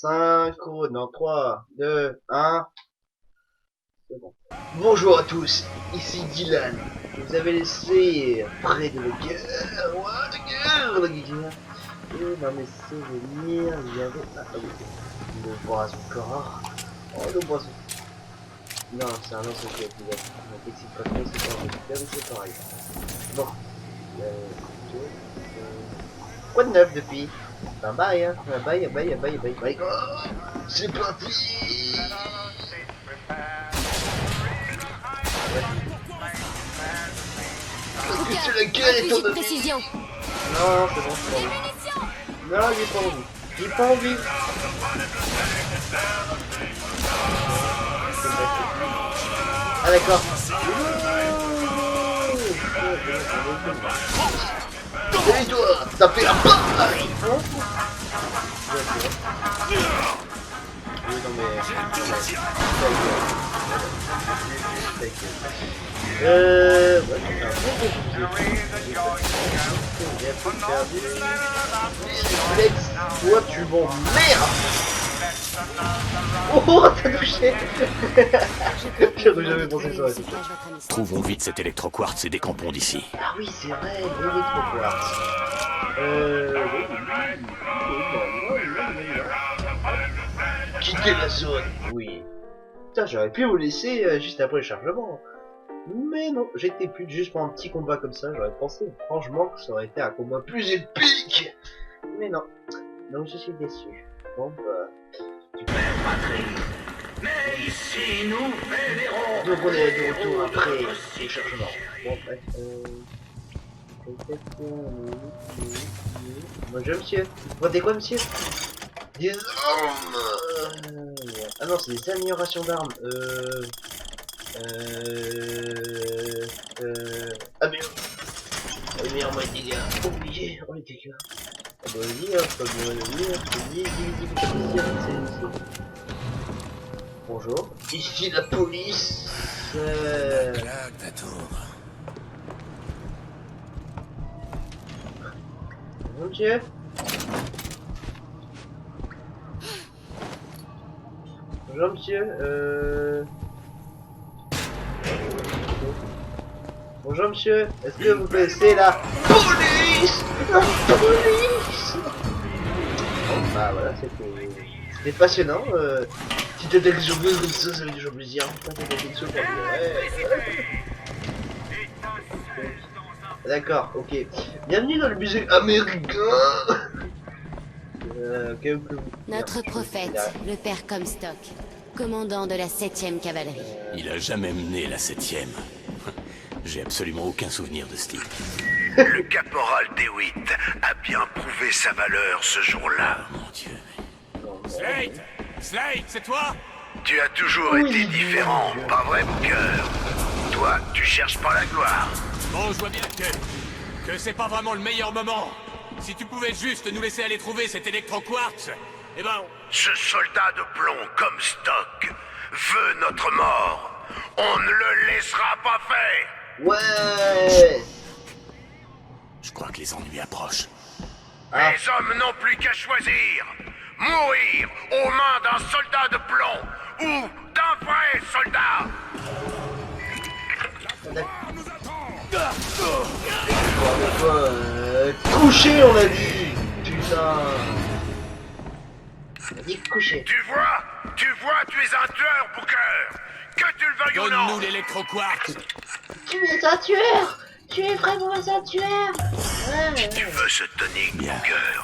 Synchrone dans 3, 2, 1. C'est bon. Bonjour à tous, ici Dylan. Je vous avais laissé près de la guerre. Ouais, la guerre. Et dans mes souvenirs, il y avait. Ah oui, le poisson corps. Oh, le poisson. Non, c'est un ancien qui a été là. Donc, ici, pas trop, c'est pas vrai. C'est pareil. Bon. Quoi de neuf depuis? Ben bye, hein. Bye, bye, bye, bye, bye. Oh, c'est parti. C'est la gueule et ton précision. Non, c'est bon, c'est bon. Non, j'ai pas envie. J'ai pas envie. Ah d'accord. Et toi, ça fait un pas. Oui, non mais... Ouais, c'est un bon toi tu m'emmerdes. Oh, t'as touché. J'aurais jamais pensé ça. Trouvons vite cet électroquartz et décampons d'ici. Ah oui, c'est vrai, l'électroquartz. Quitter la zone. Oui. Putain, j'aurais pu vous laisser juste après le chargement. Mais non, j'étais plus juste pour un petit combat comme ça, j'aurais pensé franchement que ça aurait été un combat plus épique. Mais non, donc je suis déçu. Bon bah... Mais ici, nous verrons. Donc on est de retour après le chargement. Bon bref, bonjour monsieur. Vous vendez quoi monsieur? Des armes. Ah non, c'est des améliorations d'armes. Meilleur moins de dégâts. Obligé, oh les dégâts. Ah bah oui, hein, pas besoin de lire, bonjour, ici la police. Claque ta tour. Bonjour monsieur. Bonjour monsieur, bonjour monsieur, est-ce que vous connaissez la police? La police. Bon bah voilà, c'était passionnant. Si t'étais quelque chose comme ça, ça fait toujours plaisir. D'accord, ok. Bienvenue dans le musée américain. Notre prophète, le père Comstock, commandant de la 7e cavalerie. Il a jamais mené la 7e. J'ai absolument aucun souvenir de ce type. Le caporal DeWitt a bien prouvé sa valeur ce jour-là. Oh mon Dieu. Slate! Slate, c'est toi? Tu as toujours été différent, pas vrai, mon cœur? Toi, tu cherches pas la gloire. Bon, je vois bien que c'est pas vraiment le meilleur moment. Si tu pouvais juste nous laisser aller trouver cet électroquartz, eh ben... Ce soldat de plomb comme Stock veut notre mort. On ne le laissera pas faire. Ouais. Je crois que les ennuis approchent. Les hommes n'ont plus qu'à choisir. Mourir aux mains d'un soldat de plomb ou d'un vrai soldat. Coucher, on a dit. Putain. On a dit coucher. Tu vois, tu es un tueur, Booker. Que tu le veuilles ou non. Donne-nous l'électroquartz! Tu es un tueur. Tu es vraiment un tueur. Si tu veux ce tonic, Booker,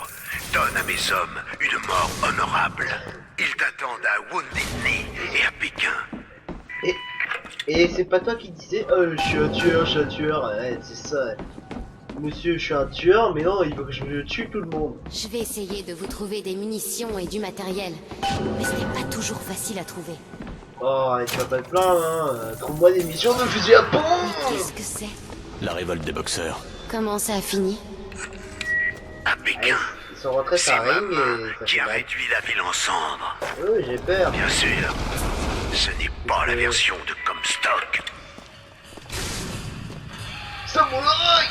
donne à mes hommes une mort honorable. Ils t'attendent à Wounded Knee et à Pékin. Et c'est pas toi qui disais je suis un tueur, ouais, c'est ça. Monsieur, je suis un tueur, mais non, il veut que je tue tout le monde. Je vais essayer de vous trouver des munitions et du matériel, mais ce n'est pas toujours facile à trouver. Oh, tu vas pas te plaindre, hein. Trouve-moi des missions de fusil à pompe. Mais qu'est-ce que c'est? La révolte des boxeurs. Comment ça a fini? À Pékin, Ils sont rentrés c'est par ma ring main et ça qui fait a mal. réduit la ville en cendres. Oui, j'ai peur. Bien sûr, ce n'est pas la version de Comstock. Samouraï.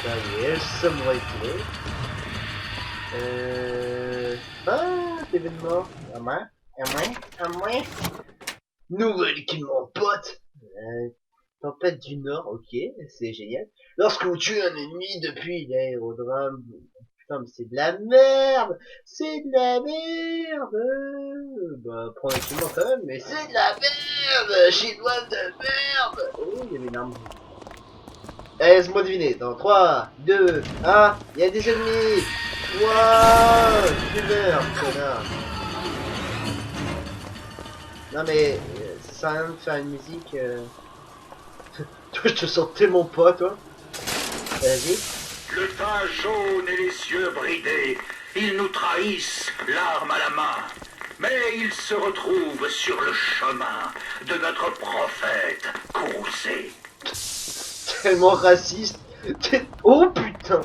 Ça y est, le samouraï tué. Ah, événement. À moi. Nouvelle équipe, mon pote. Tempête du Nord, ok, c'est génial. Lorsque vous tuez un ennemi depuis l'aérodrome, putain, mais c'est de la merde, c'est de la merde. Bah, prends l'équipement quand même, mais c'est de la merde, chinois de merde. Oh, il y avait une arme. Allez, laisse-moi deviner. Dans 3, 2, 1, il y a des ennemis. Wouah, tu meurs, connard. Non mais, ça sert à rien de faire une musique. Toi, je te sens tellement pas, toi. Vas-y. Le teint jaune et les yeux bridés, ils nous trahissent, l'arme à la main. Mais ils se retrouvent sur le chemin de notre prophète Courroucé. Tellement raciste. Oh putain.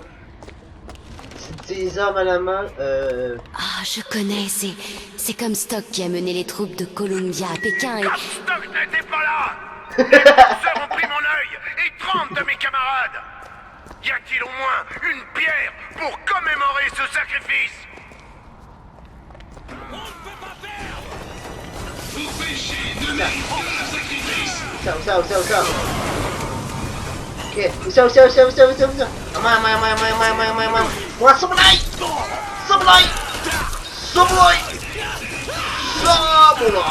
C'est des armes à la main. Ah, je connais, c'est comme Stock qui a mené les troupes de Columbia à Pékin et... Stock n'était pas là. Les penseurs ont pris mon œil et 30 de mes camarades. Y a-t-il au moins une pierre pour commémorer ce sacrifice? Où ça? Ok, où ça? Moi, samouraï!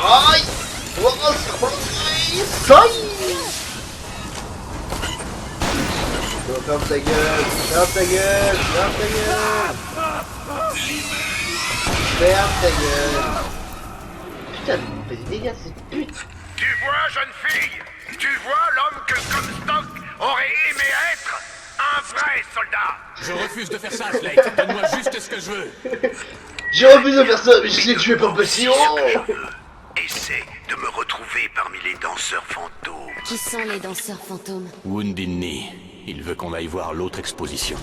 Samouraï! Ferme ta gueule! Putain, mais fait des dégâts, cette pute! Tu vois, jeune fille? Tu vois l'homme que Comstock aurait aimé être? Un vrai soldat! Je refuse de faire ça, Slate. Donne-moi juste ce que je veux. Je refuse de faire ça, mais je l'ai tué par passion! Essaie de me retrouver parmi les danseurs fantômes. Qui sont les danseurs fantômes? Wounded Knee. Il veut qu'on aille voir l'autre exposition.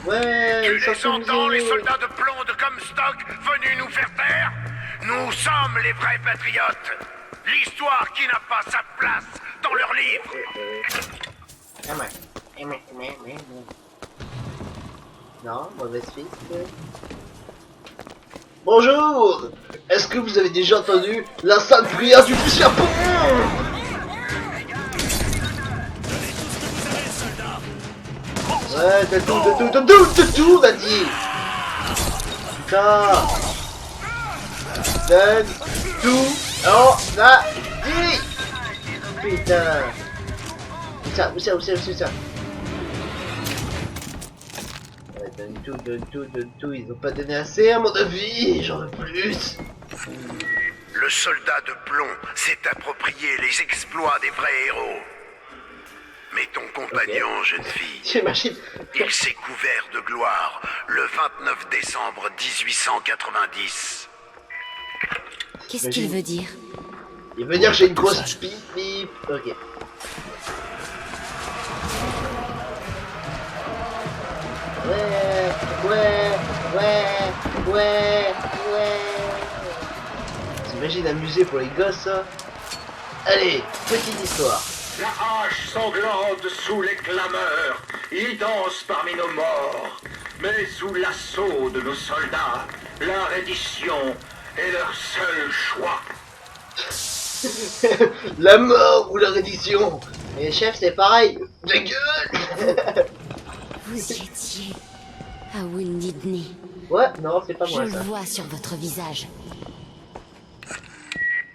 Ouais, Tu ils sont les entends, les amusés. soldats de plomb de Comstock venus nous faire taire? Nous sommes les vrais patriotes. L'histoire qui n'a pas sa place dans leurs livres. Non, mauvaise piste. Bonjour! Est-ce que vous avez déjà entendu la sainte prière du fils Japon? Ouais, t'as tout, t'as dit! Putain! Donne tout, on a dit! Putain! Où ça? Ouais, donne tout, ils ont pas donné assez à mon avis, j'en veux plus! Le soldat de plomb s'est approprié les exploits des vrais héros. Mais ton compagnon, jeune fille, J'imagine. il s'est couvert de gloire le 29 décembre 1890. Qu'est-ce qu'il veut dire? Il veut dire que j'ai une grosse pipe. Ok. Ouais. T'imagines amuser pour les gosses, ça? Allez, petite histoire. La hache sanglante sous les clameurs, ils dansent parmi nos morts. Mais sous l'assaut de nos soldats, la reddition est leur seul choix. La mort ou la reddition. Et chef, c'est pareil. La gueule. Vous étiez à Wounded Knee. Ouais, non, c'est pas Je moi le ça. vois sur votre visage.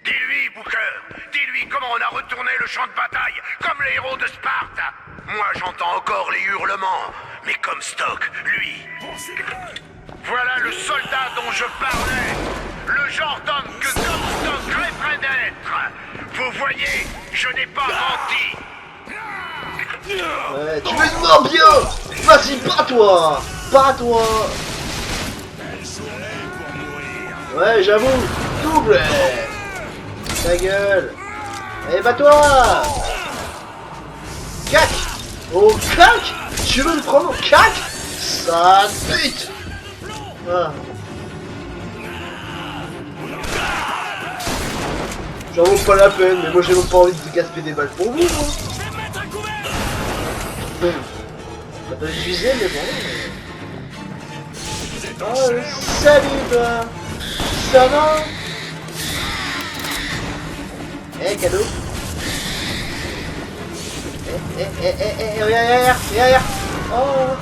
Dis-lui, Booker, dis-lui comment on a retourné le champ de bataille, comme les héros de Sparte. Moi, j'entends encore les hurlements, mais Comstock, lui... Voilà le soldat dont je parlais, le genre d'homme que Comstock rêverait d'être. Vous voyez, je n'ai pas menti. Ouais, tu veux une mort bien. Vas-y, bats-toi. Ouais, j'avoue. Double. Ta gueule. Allez, bats-toi. Cac. Oh, cac. Tu veux me prendre au cac? Sale pute. Ah. Ça vaut pas la peine, mais moi j'ai même pas envie de gaspiller des balles pour vous, moi. Ça peut viser, mais bon. Oh, salut, toi. ça, non? Eh, cadeau. Regarde. Oh.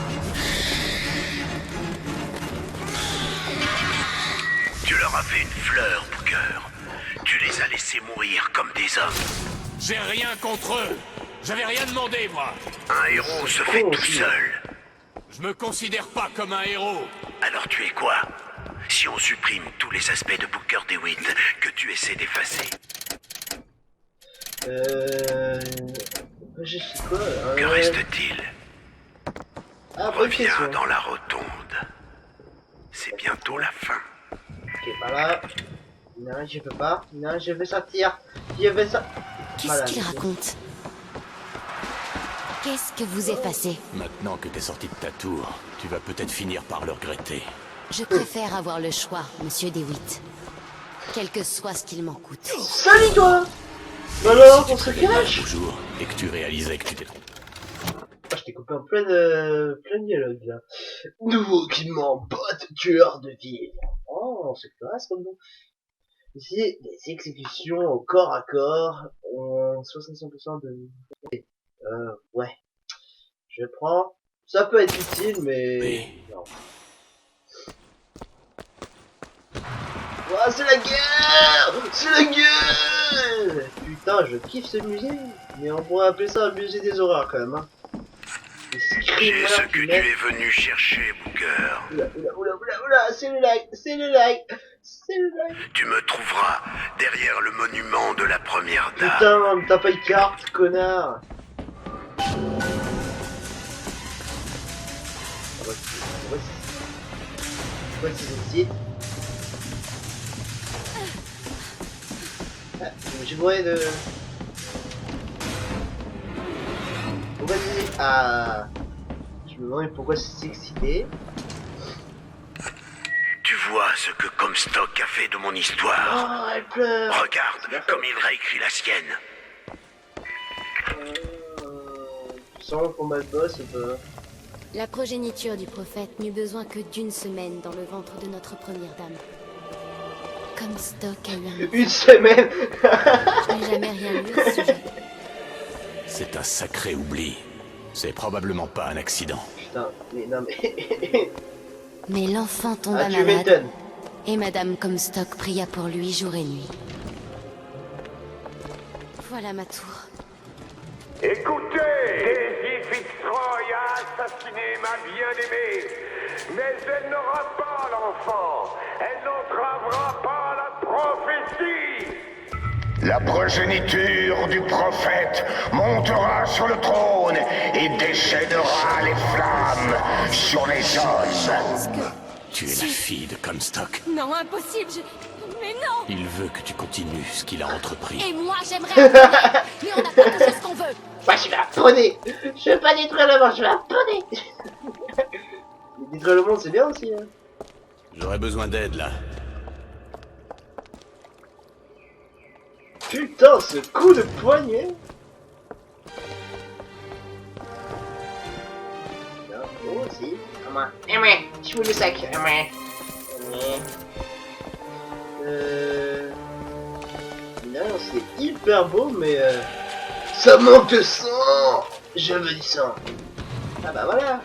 Tu leur as fait une fleur, Booker. Tu les as laissés mourir comme des hommes. J'ai rien contre eux. J'avais rien demandé, moi. Un héros se fait tout seul. Je me considère pas comme un héros. Alors tu es quoi? Si on supprime tous les aspects de Booker DeWitt que tu essaies d'effacer, Je sais quoi? que reste-t-il? Ah, bonne Reviens question. dans la rotonde. C'est bientôt la fin. Ok, par là. Non, je peux pas. Non, je veux sortir. Je veux ça. Qu'est-ce qu'il raconte? Qu'est-ce que vous effacez? Maintenant que t'es sorti de ta tour, tu vas peut-être finir par le regretter. Je préfère avoir le choix, monsieur DeWitt. Quel que soit ce qu'il m'en coûte. Salut toi. Alors, on se Très bien, cache. toujours, et que tu réalisais que tu t'es trompé. Ah, je t'ai coupé en plein dialogue là. Nouveau équipement, bot tueur de ville. Oh, c'est classe comme nom. Ici, des exécutions au corps à corps. 65% de... ouais. Je prends. Ça peut être utile, mais... Oui. Non. Oh, c'est la guerre! C'est la guerre! Putain, je kiffe ce musée. Mais on pourrait appeler ça le musée des horreurs quand même, hein. Les J'ai screamers ce que qui tu mettent... es venu chercher, Booker. Oula, c'est le like, c'est le like, c'est le like. Tu me trouveras derrière le monument de la première dame. Putain, t'as pas de carte, connard. Voici le site. Ah, j'ai moyen de... Pourquoi c'est... Ah... Je me demandais pourquoi c'est excité. Tu vois ce que Comstock a fait de mon histoire. Oh, elle pleure. Regarde comme il réécrit la sienne. Tu sens le combat de boss ou pas? La progéniture du prophète n'eut besoin que d'une semaine dans le ventre de notre première dame. Comstock a eu un... Une semaine. Je n'ai jamais rien lu à ce sujet. C'est un sacré oubli. C'est probablement pas un accident. Putain, mais non mais... Mais l'enfant tomba Ah, tu malade, m'étonnes. et Madame Comstock pria pour lui jour et nuit. Voilà ma tour. Écoutez, Daisy Fitzroy a assassiné ma bien-aimée, mais elle n'aura pas l'enfant. Elle n'entravera pas la prophétie. La progéniture du prophète montera sur le trône et déchaînera les flammes sur les hommes. Tu es la fille de Comstock. Non, impossible, Mais non. Il veut que tu continues ce qu'il a entrepris. Et moi, j'aimerais apprendre, mais on n'a pas toujours ce qu'on veut. Moi, je vais la poney. Je veux pas détruire le monde, je vais la poney. Détruire le monde, c'est bien aussi, hein. J'aurais besoin d'aide, là. Putain, ce coup de poignet. Oh, si. Moi. Je vous le sac. Non, c'est hyper beau, mais ça manque de sang. Je veux du sang. Ah bah voilà.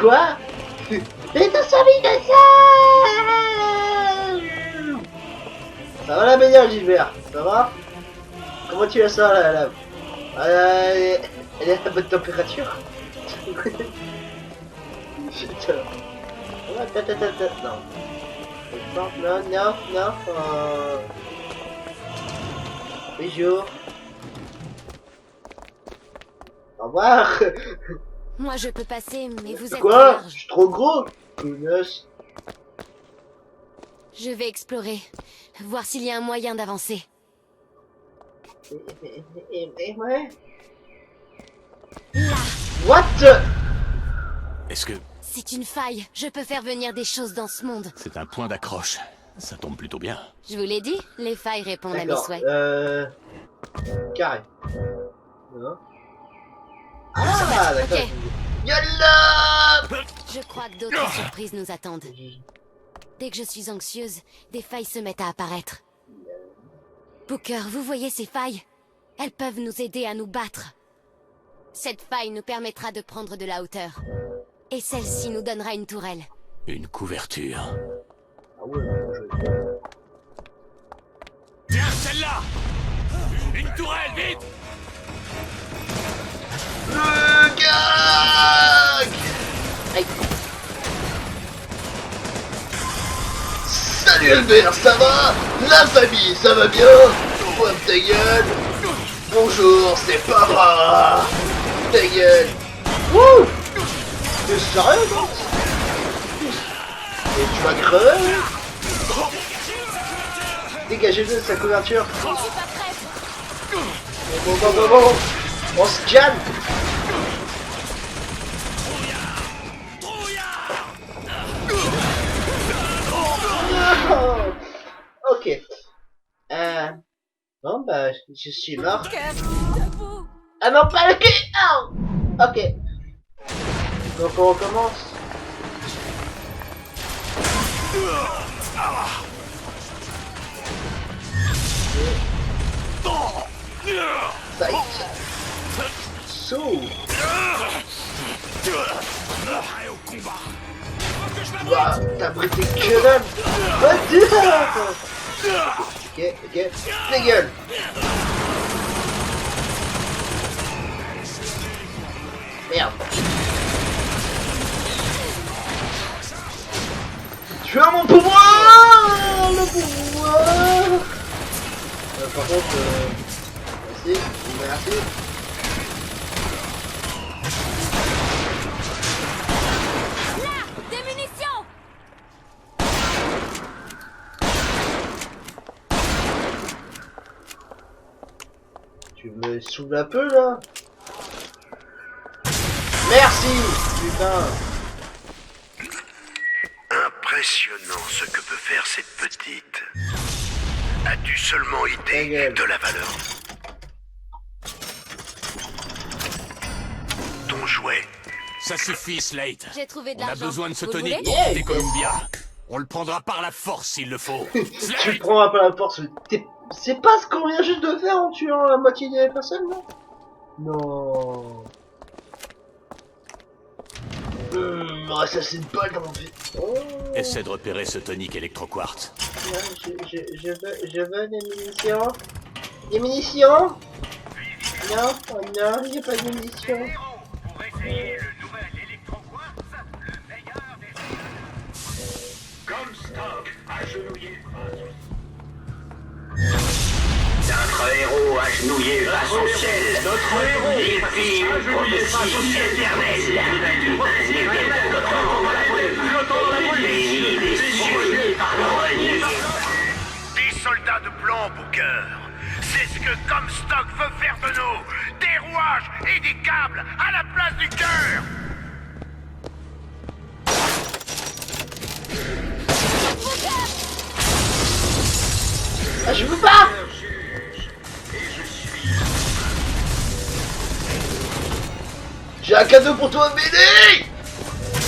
Quoi? Et t'as servi de sang. Ça va la baignade, Gilbert? Ça va? Comment tu la sens, la lave? Elle est à bonne température? Putain. Non. Non. Bonjour. Au revoir. Moi, je peux passer, mais vous êtes trop Quoi? Je large. suis trop gros. Connasse. Je vais explorer, voir s'il y a un moyen d'avancer. Ouais. Là, What? Est-ce que c'est une faille. Je peux faire venir des choses dans ce monde. c'est un point d'accroche? Ça tombe plutôt bien. Je vous l'ai dit, les failles répondent à mes D'accord. souhaits. Carré. Non. Ah, d'accord. Ok. Yalla. Je crois que d'autres surprises nous attendent. Dès que je suis anxieuse, des failles se mettent à apparaître. Booker, vous voyez ces failles? Elles peuvent nous aider à nous battre. Cette faille nous permettra de prendre de la hauteur. Et celle-ci nous donnera une tourelle. Une couverture. Ah ouais, bon jeu. Tiens, celle-là! Une tourelle, vite! Le gag. Aïe. Salut Albert, ça va? La famille, ça va bien? Ferme ta gueule. Bonjour, c'est Para. Ta gueule. Wouh. T'es sérieux, non? Et tu vas crever? Dégagez-le de sa couverture. Je suis pas prête. Bon. On se calme. Ok. Bon bah, je suis mort. Ah non, pas le cul. Oh. Ok. Donc on recommence. Ça y est. Saut. Bah, t'as brité que dalle. Ok. Ta gueule. Merde. Tu as mon pouvoir. Le pouvoir. Par contre, merci. Là, des munitions. Tu me saoules un peu là. Merci. Putain. Impressionnant ce que peut faire cette petite. As-tu seulement Ta idée gueule. de la valeur? Ton jouet. Ça suffit, Slate. J'ai trouvé de On a l'argent. besoin de ce Vous le tonic voulez? pour Yeah, quitter yes. Columbia. On le prendra par la force s'il le faut. Tu Slate! prends un peu la porte. C'est pas ce qu'on vient juste de faire en tuant la moitié des personnes, non? Non. Il me reste assez de balles dans mon vie. Oh. Essaie de repérer ce tonique électroquartz. Je veux des munitions. Des munitions? Non, oh non, j'ai pas de munitions. Pour essayer le nouvel électroquartz, le meilleur des... Comstock, agenouillé. Notre héros agenouillé face au ciel. Notre héros. Il fit une prophétie éternelle. Notre béni des cieux par le règne. Des soldats de blanc, Booker. C'est ce que Comstock veut faire de nous. Des rouages et des câbles à la place du cœur. Ah, je veux pas. J'ai un cadeau pour toi, BD.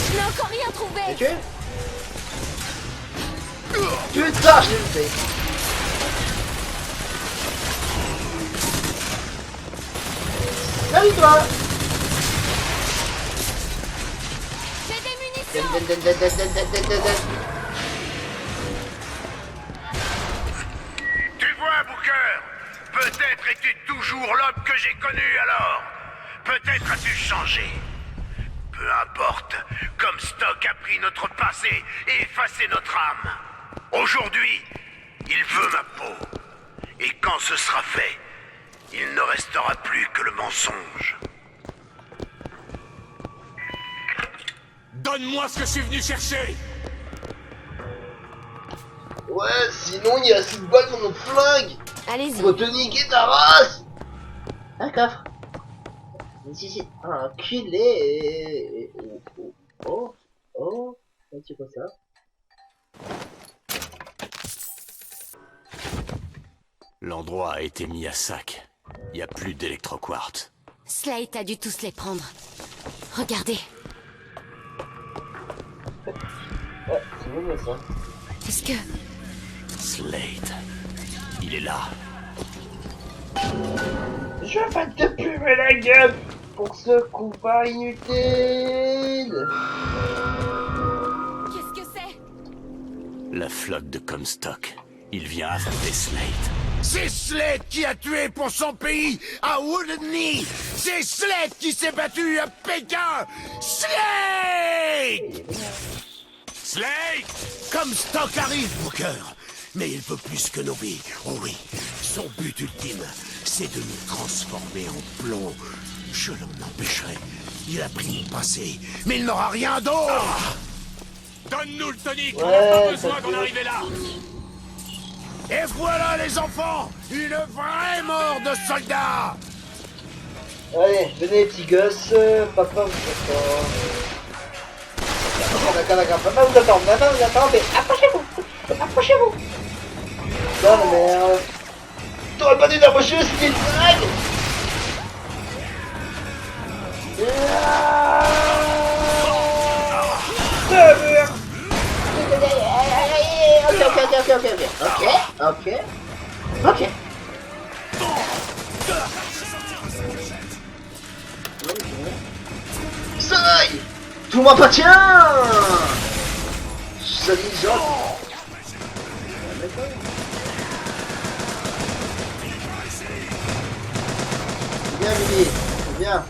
Je n'ai encore rien trouvé. T'es tué? Putain, je l'ai fait. Salut toi. J'ai des munitions. Tu vois, Booker, peut-être es-tu toujours l'homme que j'ai connu alors. Peut-être as-tu changé. Peu importe, Comstock a pris notre passé et effacé notre âme. Aujourd'hui, il veut ma peau. Et quand ce sera fait, il ne restera plus que le mensonge. Donne-moi ce que je suis venu chercher! Ouais, sinon il y a assez de balles dans mon flingue. Allez-y. Faut te niquer ta race. Un coffre. Si, un enculé. Oh, c'est quoi ça? L'endroit a été mis à sac. Il n'y a plus d'électroquartz. Slate a dû tous les prendre. Regardez. Ouais, c'est bon ça. Est-ce que... Slade. Il est là. Je vais te puer la gueule pour ce combat inutile. Qu'est-ce que c'est? La flotte de Comstock. Il vient affronter Slade. C'est Slade qui a tué pour son pays à Wounded Knee. C'est Slade qui s'est battu à Pékin. Slade! Slade! Comstock arrive, Booker. Mais il veut plus que nos vies. Oh oui, son but ultime, c'est de nous transformer en plomb. Je l'en empêcherai. Il a pris mon passé, mais il n'aura rien d'autre. Donne-nous le tonique, on Ouais, n'a pas ça besoin d'en fait- arriver là. Et voilà les enfants, une vraie mort de soldat. Allez, venez petits gosses, papa vous attend. D'accord, papa vous attend, mais approchez-vous. Dans la merde. T'aurais pas dû t'approcher, c'était une blague. Ok. Soleil! Tout le monde appartient! Salut, John! C'est bien, Billy. C'est bien.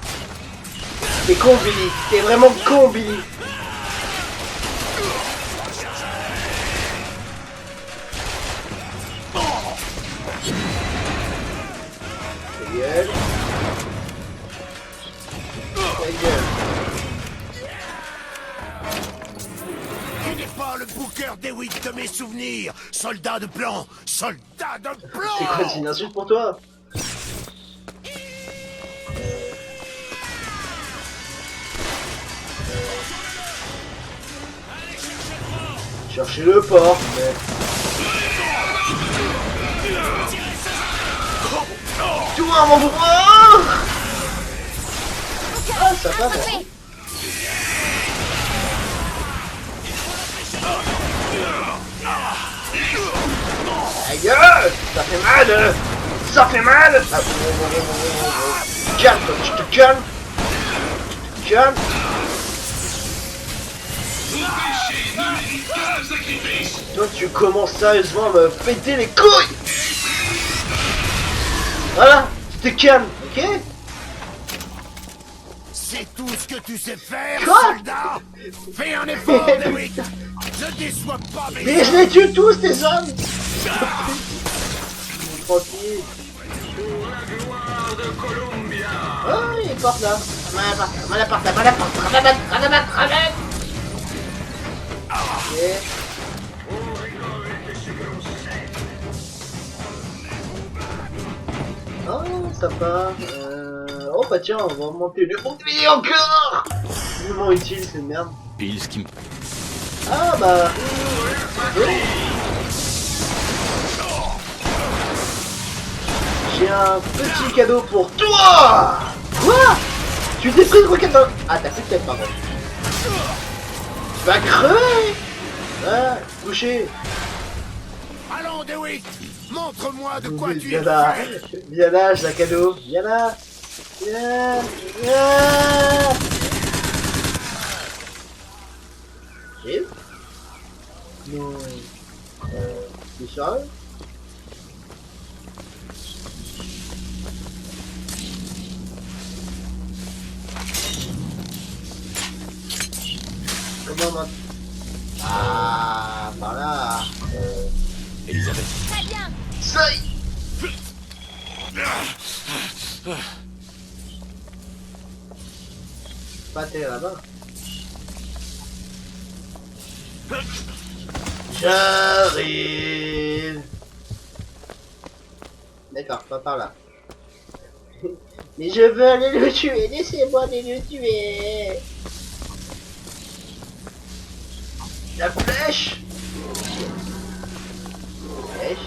T'es con, Billy. T'es vraiment con, Billy. Ta gueule. Ta gueule. Tu n'es pas le Booker DeWitt de mes souvenirs. Soldat de plomb, soldat de C'est quoi, c'est plomb. une insulte pour toi? Cherchez le port, mais... Toi, mon bourreau! Ah, ça va, bon. Ta gueule! Ça fait mal! Ça fait mal! Ah, calme-toi, tu te calmes! Tu te calmes! Toi, tu commences sérieusement à me péter les couilles! Voilà! Tu te calmes, ok? C'est tout ce que tu sais faire, Quoi? soldat. Fais un effort, DeWitt. Ne déçois pas mes Mais je les tue tous, tes hommes! Tranquille. Oh, il est porte là. Ramène. Ok. Oh, sympa. Oh bah tiens, on va augmenter le bon de vie encore! Vraiment utile, cette merde. Pile ce qui me... Ah bah... Oui. J'ai un petit cadeau pour toi! Quoi? Tu t'es pris de roquette dans... Ah, t'as plus de tête, pardon. Tu vas crever! Ah, couché. Allons, DeWitt. Montre-moi de quoi tu Viens es là, fait. viens là, j'ai un cadeau. Viens là. Viens. J'arrive. Non. C'est sérieux? Comment on... Ah, par là. Elisabeth. Très bien. Ça y... Pas terre là-bas. J'arrive. D'accord, pas par là. Mais je veux aller le tuer, laissez-moi aller le tuer. La flèche. Flèche.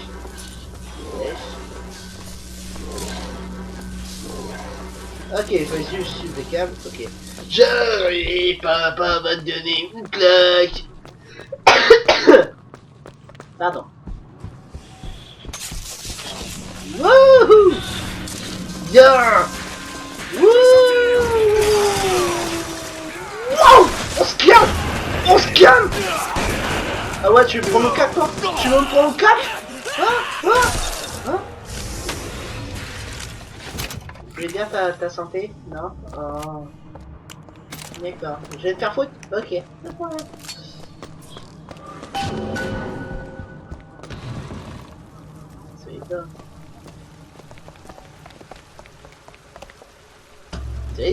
Ok, il faut juste suivre les câbles, ok. J'arrive, papa va te donner une claque. Pardon. Wouhou! Yeah! Wouh! Wow! On se calme! On se calme! Ah ouais, tu veux me prendre au cap, toi? Tu veux me prendre au cap? Hein? Tu veux bien ta santé? Non? Oh. D'accord. Je vais te faire foutre? Ok. Pas de problème. Salut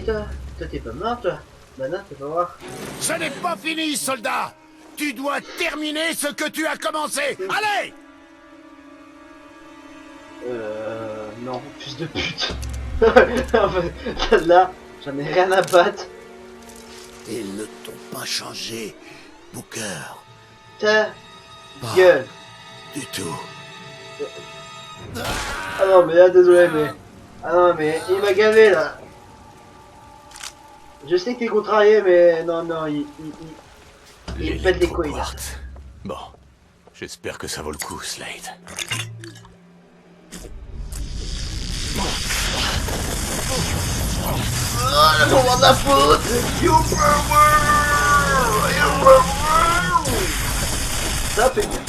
toi. Toi t'es pas mort toi? Bah non, t'es pas voir. Ce n'est pas fini, soldat. Tu dois terminer ce que tu as commencé. Allez! Non, fils de pute. En fait, là, j'en ai rien à battre. Ils ne t'ont pas changé, Booker. Ta gueule. Du tout. Ah non, mais là, désolé, mais... Ah non, mais il m'a gavé, là. Je sais que t'es contrarié, mais non, il pète les couilles, là. Bon, j'espère que ça vaut le coup, Slade. Oh, le moment de la faute! You power! Ça fait bien.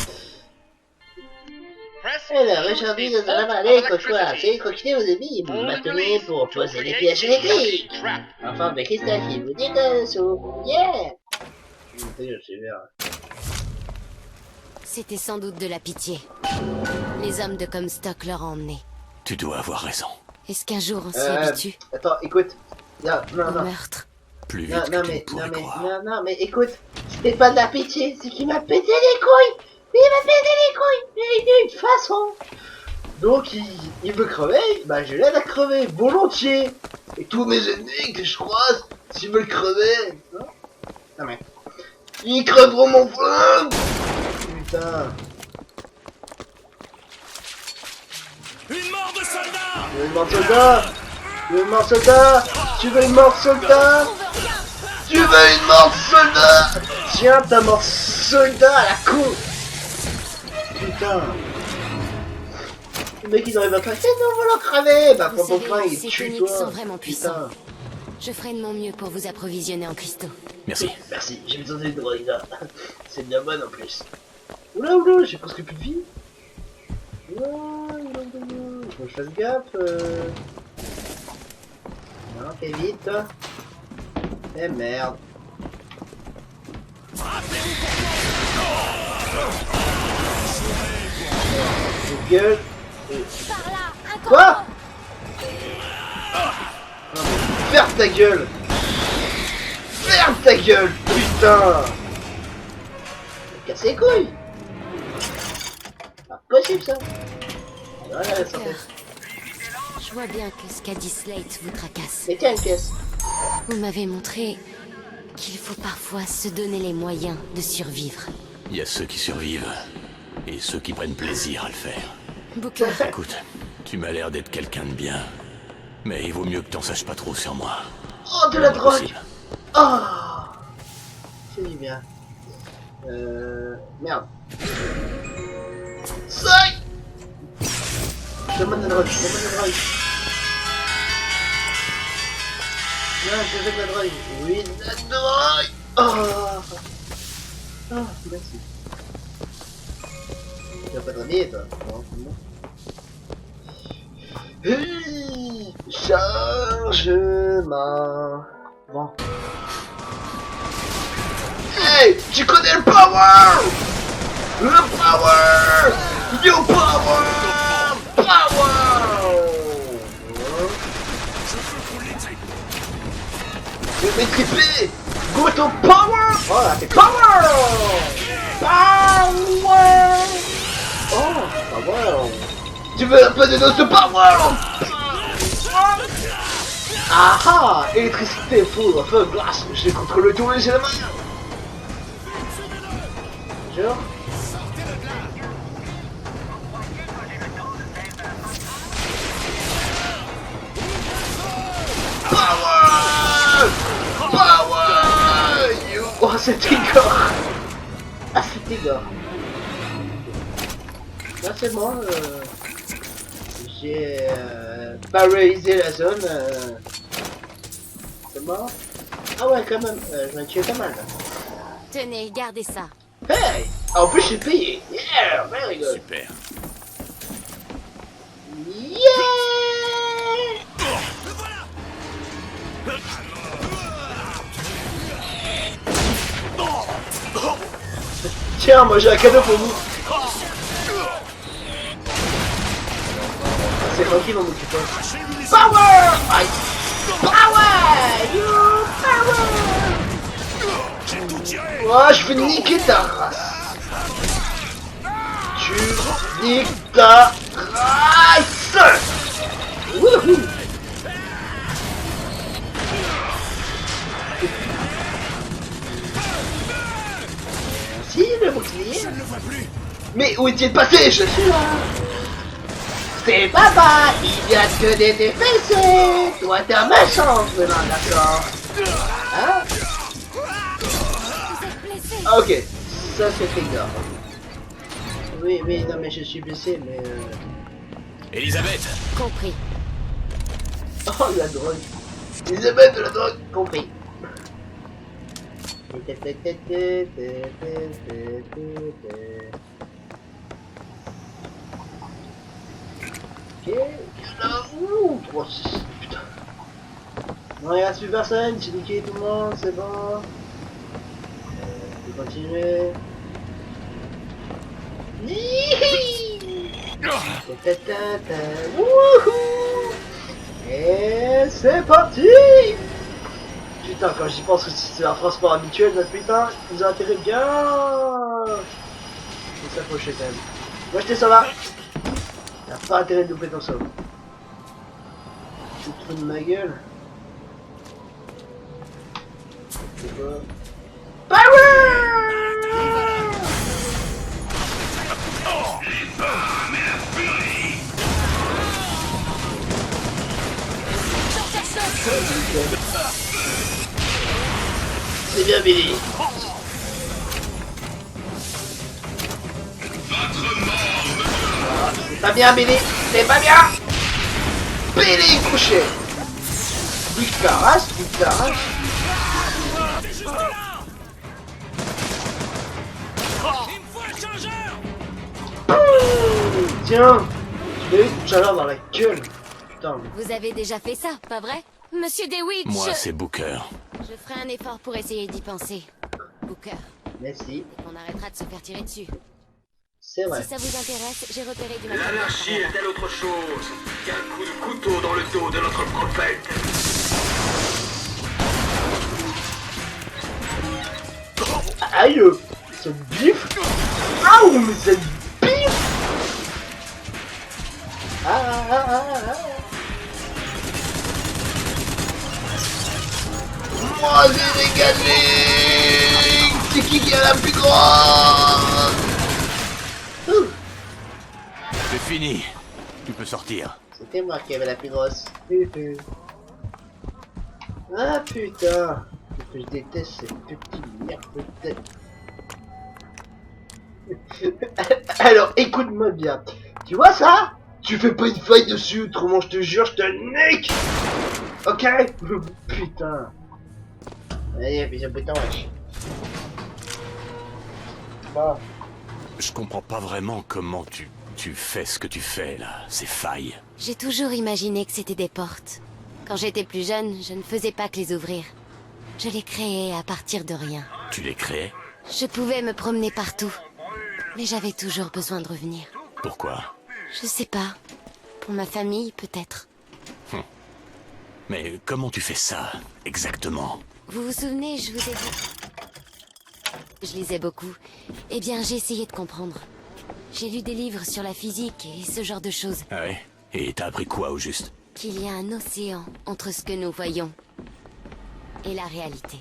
Alors, aujourd'hui, nous allons aller cochoir. Croqueter vos amis, maintenez pour poser les pièges électriques. En forme de cristal qui vous dit dessous. Yeah! C'était sans doute de la pitié. Les hommes de Comstock leur ont emmené. Tu dois avoir raison. Est-ce qu'un jour on s'y habitue Attends, écoute. Non, au meurtre? Plus vite que tu ne pourrais croire. non, mais écoute. C'était pas de la pitié, c'est qu'il m'a pété les couilles! Il m'a pété les couilles! Mais d'une façon! Donc il veut crever, bah je l'aide à crever, volontiers! Et tous mes ennemis que je croise, s'ils veulent crever, non mais... Ils creveront mon feu! Putain! Une mort de soldat! Tu veux une mort de soldat? Tu veux une mort de soldat? Tu veux une mort de soldat? Tu veux une mort de soldat? Tiens ta mort de soldat à la con! Putain! Le mec il arrive à passer, non, on va le cramer! Bah prends ton flingue, il Ces tue tuniques toi! sont vraiment puissants. Putain. Je ferai de mon mieux pour vous approvisionner en cristaux. Merci. Merci, j'ai besoin de drogue là. C'est bien bonne en plus. Oula, j'ai presque plus de vie. Oula. Faut que je fasse gaffe. Non, fais vite. Eh merde. Gueule. Quoi? Non, mais ferme ta gueule. Ferme ta gueule, putain. Casse les couilles. Pas possible ça. Voilà la santé. Je vois bien que ce qu'a dit Slate vous tracasse. Mais tiens une pièce. Vous m'avez montré qu'il faut parfois se donner les moyens de survivre. Il y a ceux qui survivent et ceux qui prennent plaisir à le faire. Booker, Écoute, tu m'as l'air d'être quelqu'un de bien, mais il vaut mieux que t'en saches pas trop sur moi. Oh, de la Pas drogue. possible. Oh. C'est du bien. Merde. Saï. Donne-moi de la drogue, Non, je veux de la drogue. Oui, de la drogue. Oh. Oh, merci. Tu vas pas te réveiller, toi? Non, c'est bon. Chargement. Bon. Hey, tu connais le power? Le power! You power! Power! Je vais triper! Go to power! Oh là, c'est power! Power! Oh, power! Tu veux un peu de dose de power? Ah ah! Électricité, feu, glace, je contrôle tout et j'ai la main! Genre? Power! Power! You... Oh, c'était gore! Ah, c'était gore! Là c'est bon, j'ai pas réalisé la zone. C'est bon. Ah ouais quand même, je m'en tué pas mal. Là. Tenez, gardez ça. Hey! En plus je suis payé. Yeah! Very good. Super. Yeah! Tiens, moi j'ai un cadeau pour vous. C'est moi qui m'en occupe. Power! Aïe. Power! You power! Oh, je vais niquer ta race. Tu niques ta race. Wouhou! Merci le bouclier. Mais où est-il passé? Je suis là. C'est papa, il vient que de te fesser. Toi t'es méchant, vraiment d'accord. Hein? Vous êtes blessé. Ah, ok, ça c'est grave. Oui, non mais je suis blessé, mais Elisabeth, Compris. Oh la drogue. Elisabeth de la drogue, compris. Ok, ouh, 3, 6, putain. Non, il reste plus personne, j'ai niqué tout le monde, c'est bon. Je vais continuer. Wouhou! Et c'est parti! Putain, quand j'y pense que c'est un transport habituel, notre putain, ils ont intérêt bien de s'approcher quand même. Moi je t'ai ça va. T'as pas intérêt de louper ton saut. Tu te fous de ma gueule. C'est quoi? Power! C'est bien Billy. C'est pas bien Billy. C'est pas bien. Billy couché. Nique ta race, nique ta race. Tiens, je l'ai eu tout à l'heure dans la gueule. Putain. Vous avez déjà fait ça, pas vrai? Monsieur DeWitt, Moi, c'est Booker. je ferai un effort pour essayer d'y penser. Booker, Merci. et qu'on arrêtera de se faire tirer dessus. C'est vrai. Si ça vous intéresse, j'ai repéré du matériel. L'anarchie est-elle autre chose qu'un coup de couteau dans le dos de notre prophète? Aïe, cette bif. Ah mais cette bif. Moi j'ai dégagé. C'est qui a la plus grande? C'est fini. Tu peux sortir. C'était moi qui avais la plus grosse. Ah putain. Que je déteste cette petite merde de tête. Alors écoute-moi bien. Tu vois ça? Tu fais pas une faille dessus, autrement je te jure, je te nique. Ok? Putain. Allez, puis putain, wesh. Bon. Je comprends pas vraiment comment tu fais ce que tu fais, là. Ces failles. J'ai toujours imaginé que c'était des portes. Quand j'étais plus jeune, je ne faisais pas que les ouvrir. Je les créais à partir de rien. Tu les créais? Je pouvais me promener partout. Mais j'avais toujours besoin de revenir. Pourquoi? Je sais pas. Pour ma famille, peut-être. Mais comment tu fais ça, exactement? Vous vous souvenez, je vous ai dit... Je lisais beaucoup. Eh bien, j'ai essayé de comprendre. J'ai lu des livres sur la physique et ce genre de choses. Ah ouais? Et t'as appris quoi, au juste? Qu'il y a un océan entre ce que nous voyons et la réalité.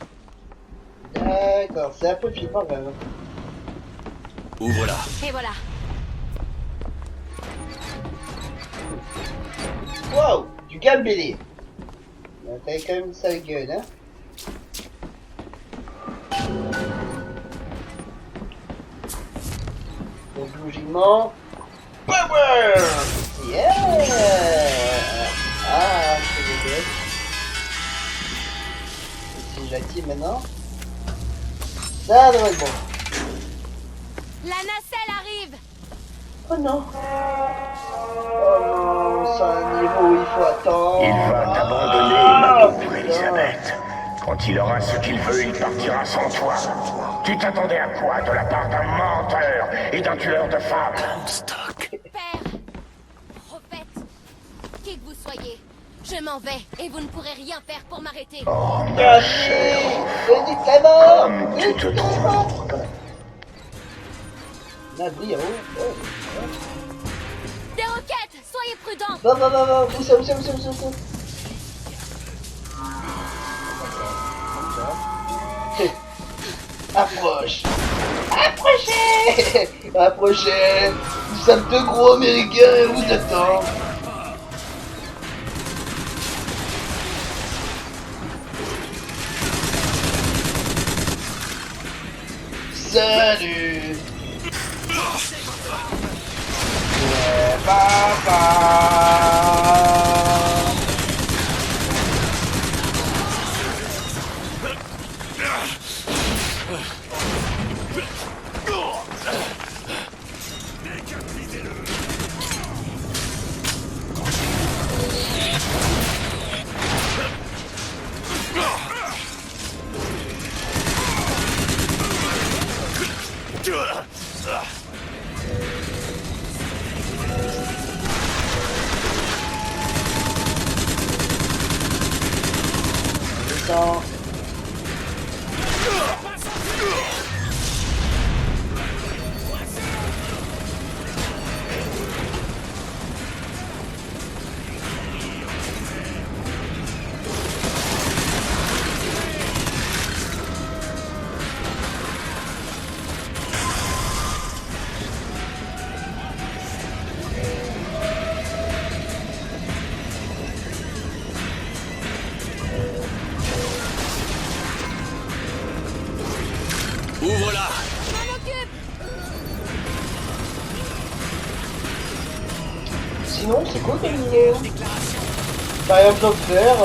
D'accord, c'est un peu flippant quand même. Ouvre-la. Et voilà. Wow, du galbélé. T'as quand même une sale gueule, hein. Donc logiquement, Power! Yeah! Ah, c'est des bêtes. Si j'active maintenant, ça devrait être bon. La nacelle arrive! Oh non! Oh non, c'est un niveau où il faut attendre. Il va t'abandonner, ma pauvre Elisabeth. Quand il aura ce qu'il veut, il partira sans toi. Tu t'attendais à quoi de la part d'un menteur et d'un tueur de femmes? Stock. Père! Prophète! Qui que vous soyez, je m'en vais et vous ne pourrez rien faire pour m'arrêter. Oh, ma Merci! chère, Denis Clément! comme tu te trouves. Nabri, oh. Des roquettes! Soyez prudents! Va, où ça? Approche! Approchez! Nous sommes deux gros américains et vous attendent! Salut! Ouais, papa! Descends. Ouvre-la! Je m'en occupe! Sinon, c'est cool comme vidéo. T'as rien besoin de faire,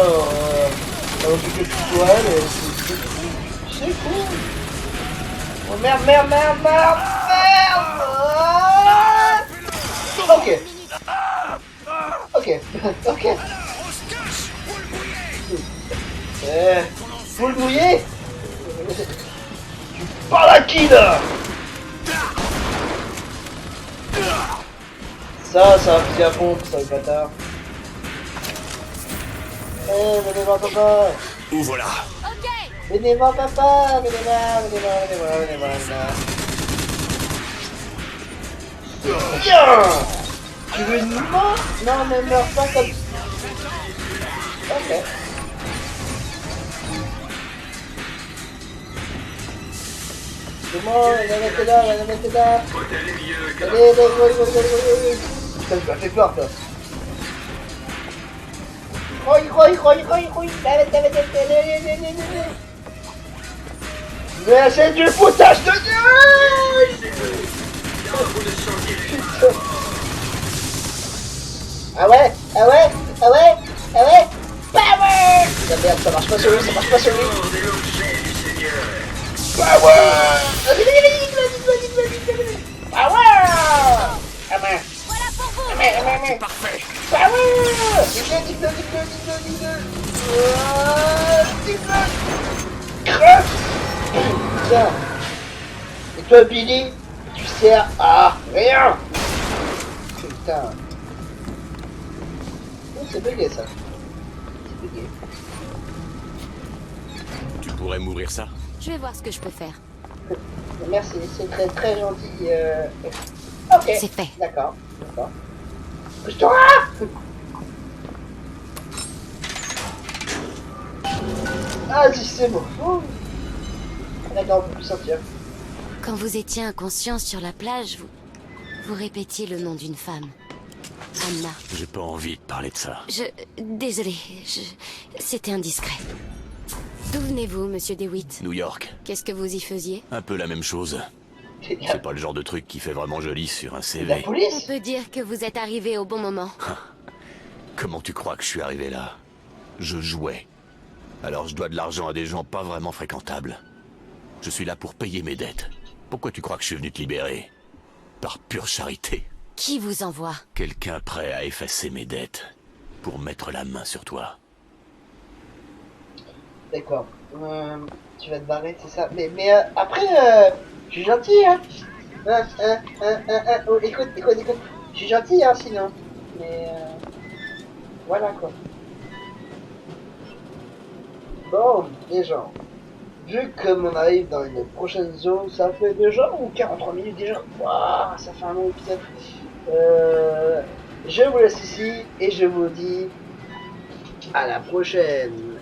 on fait que tout seul, c'est cool. Oh merde! Ok. Faut le mouiller. Tu parles à qui là? Ça va fusil à pompe, ça le bâtard. Venez voir papa. Ouvre-la! Ok! Venez voir papa. Venez voir. Bien. Tu veux une mort? Non, mais meurs pas comme... Ok. C'est bon, la mettez là. Faut-elle mieux que Allez. Putain, tu m'as fait peur, toi. Croy. Mais c'est du foutage de gueule. vous ne chantiez Putain. Ah ouais. Power. La merde, ça marche pas sur lui. des objets du Seigneur. Power. Vas-y. Power. Ah ben. Voilà pour vous! Parfait! Power. Dis-le. Crève. Putain. Et toi, Billy, tu sers à rien. Putain. Oh, c'est bugué, ça. C'est bugué. Tu pourrais m'ouvrir ça? Je vais voir ce que je peux faire. Merci, c'est très gentil. Ok. C'est fait. D'accord. Pousse-toi. Ah, si, c'est bon. Oh. D'accord, on peut plus sortir. Quand vous étiez inconscient sur la plage, vous répétiez le nom d'une femme. Anna. J'ai pas envie de parler de ça. Désolé, c'était indiscret. D'où venez-vous, monsieur DeWitt? New York, Qu'est-ce que vous y faisiez? un peu la même chose. C'est pas le genre de truc qui fait vraiment joli sur un La CV. On police? peut dire que vous êtes arrivé au bon moment. Comment tu crois que je suis arrivé là? Je jouais. Alors je dois de l'argent à des gens pas vraiment fréquentables. Je suis là pour payer mes dettes. Pourquoi tu crois que je suis venu te libérer? Par pure charité. Qui vous envoie? Quelqu'un prêt à effacer mes dettes pour mettre la main sur toi. D'accord. Tu vas te barrer, c'est ça. Mais après, je suis gentil, hein. Oh, écoute. Je suis gentil, hein, sinon. Mais voilà quoi. Bon, les gens. Vu comme on arrive dans une prochaine zone, ça fait déjà ou 43 minutes déjà. Waouh, ça fait un long épisode. Je vous laisse ici et je vous dis à la prochaine.